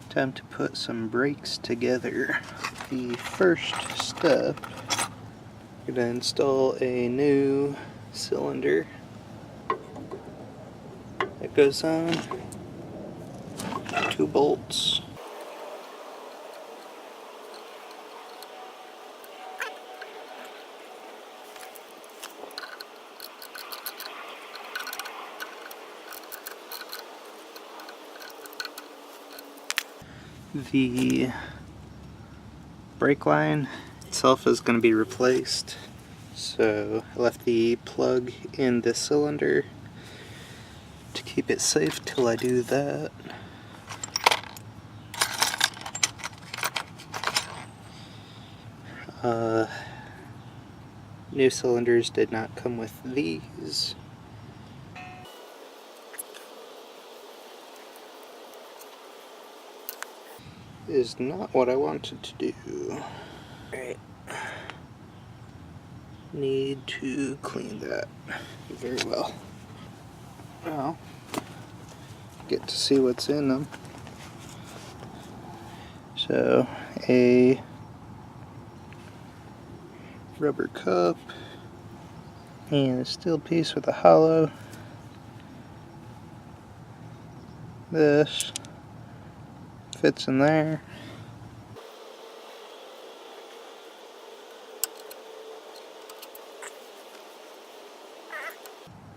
Time to put some brakes together. The first step, I'm going to install a new cylinder that goes on. 2 bolts. The brake line itself is going to be replaced, so I left the plug in this cylinder to keep it safe till I do that. New cylinders did not come with these. Is not what I wanted to do. Alright. Need to clean that very well. Well, get to see what's in them. So, a rubber cup and a steel piece with a hollow. This fits in there.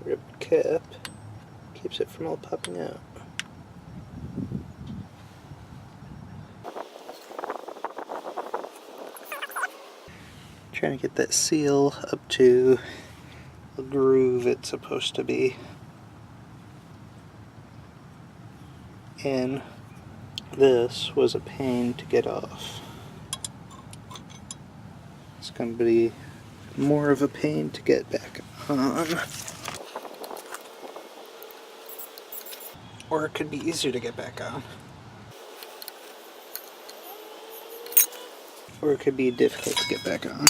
Ribbed cap keeps it from all popping out. Trying to get that seal up to the groove it's supposed to be. And this was a pain to get off. It's going to be more of a pain to get back on. Or it could be easier to get back on. Or it could be difficult to get back on.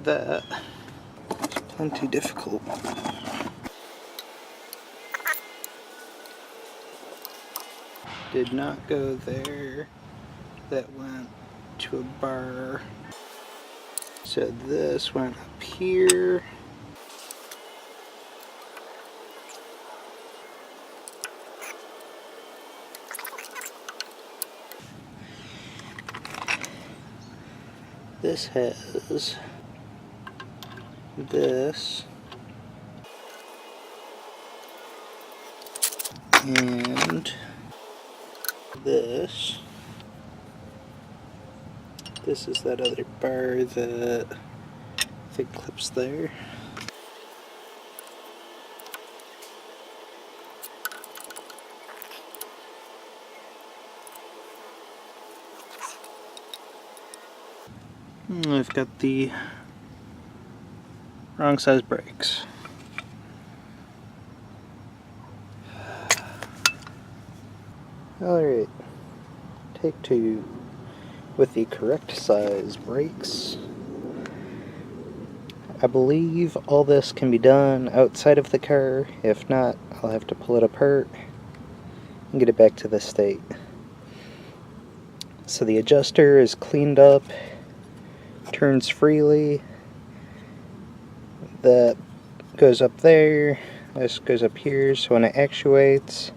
That is plenty difficult. Did not go there. That went to a bar. So this went up here. This has this and this. This is that other bar that I think clips there. I've got the wrong size brakes. Alright, take 2 with the correct size brakes. I believe all this can be done outside of the car. If not, I'll have to pull it apart and get it back to this state. So the adjuster is cleaned up, turns freely. That goes up there, this goes up here, so when it actuates,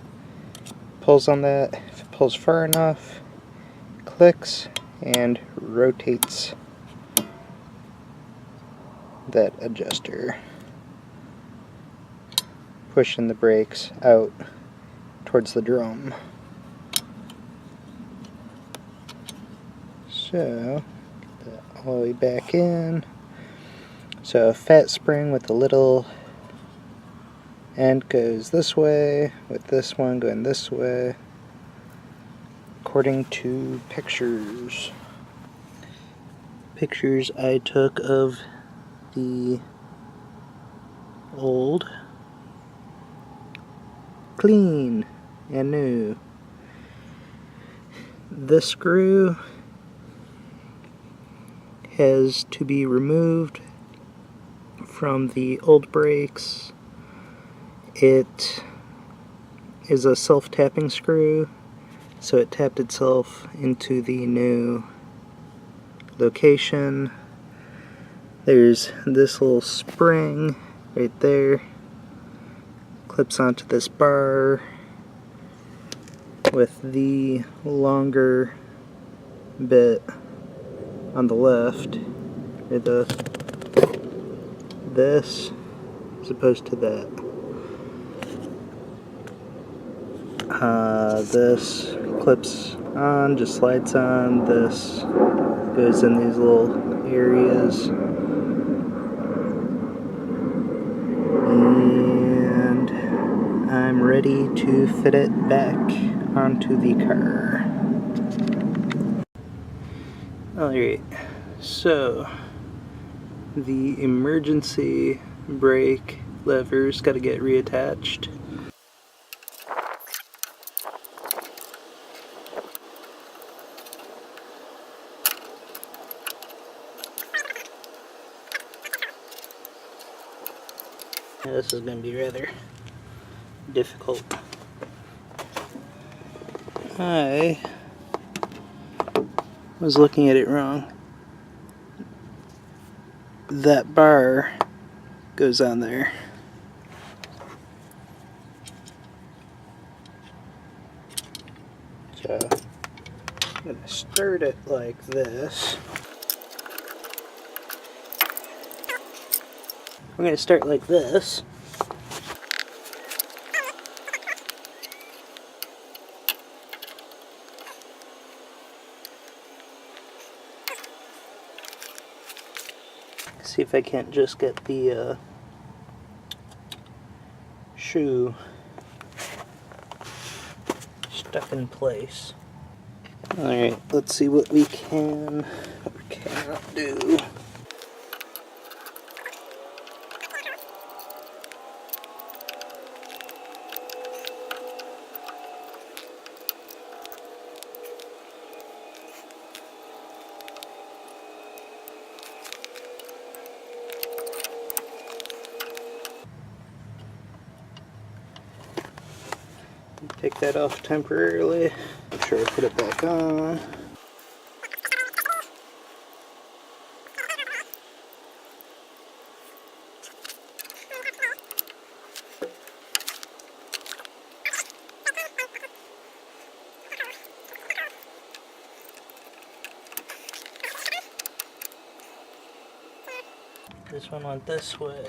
pulls on that. If it pulls far enough, clicks and rotates that adjuster, pushing the brakes out towards the drum. So, get that all the way back in. So a fat spring with a little end goes this way, with this one going this way, according to pictures. Pictures I took of the old, clean, and new. This screw has to be removed from the old brakes. It is a self-tapping screw, so it tapped itself into the new location. There's this little spring right there, clips onto this bar with the longer bit on the left, this as opposed to that. This clips on, just slides on, this goes in these little areas, and I'm ready to fit it back onto the car. Alright, so the emergency brake lever's got to get reattached. This is going to be rather difficult. I was looking at it wrong. That bar goes on there. So I'm going to start it like this. We're going to start like this. See if I can't just get the shoe stuck in place. Alright, let's see what we can or cannot do. Take that off temporarily. Make sure I put it back on. This one went this way.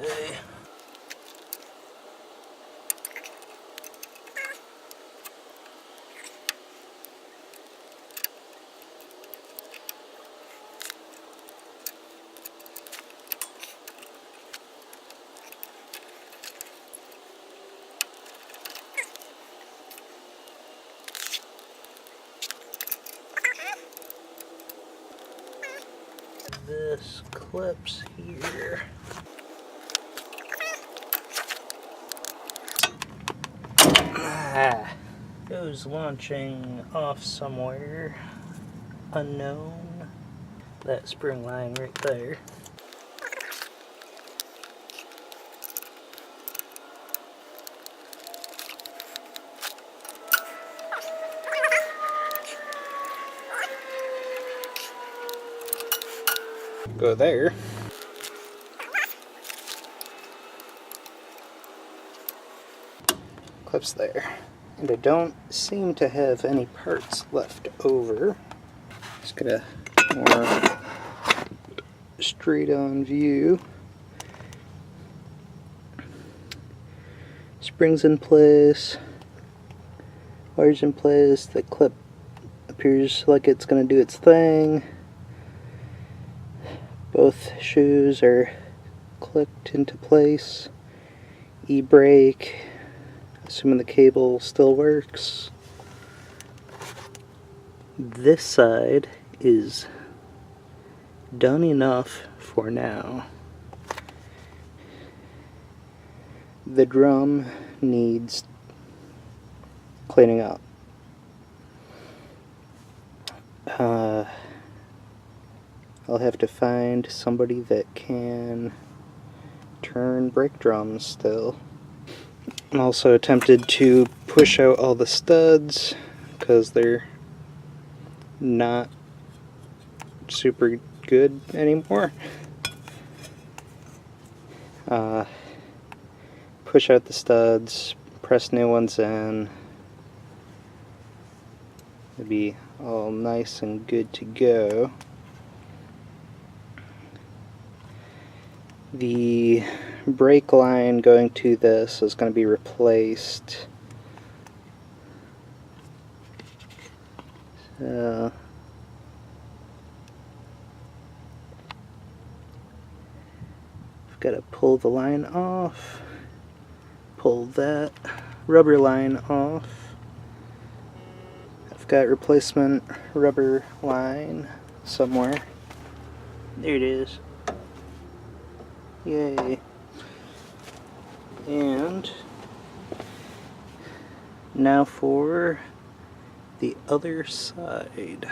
This clips here. Goes launching off somewhere unknown. That spring line right there. Go there. Clips there. And I don't seem to have any parts left over. Just get a more straight on view. Springs in place, wires in place, the clip appears like it's going to do its thing. Both shoes are clicked into place. E-brake, assuming the cable still works. This side is done enough for now. The drum needs cleaning up. I'll have to find somebody that can turn brake drums still. I'm also tempted to push out all the studs because they're not super good anymore. Push out the studs, press new ones in. It'll be all nice and good to go. The brake line going to this is going to be replaced. So I've got to pull the line off, pull that rubber line off. I've got replacement rubber line somewhere. There it is. Yay. And now for the other side.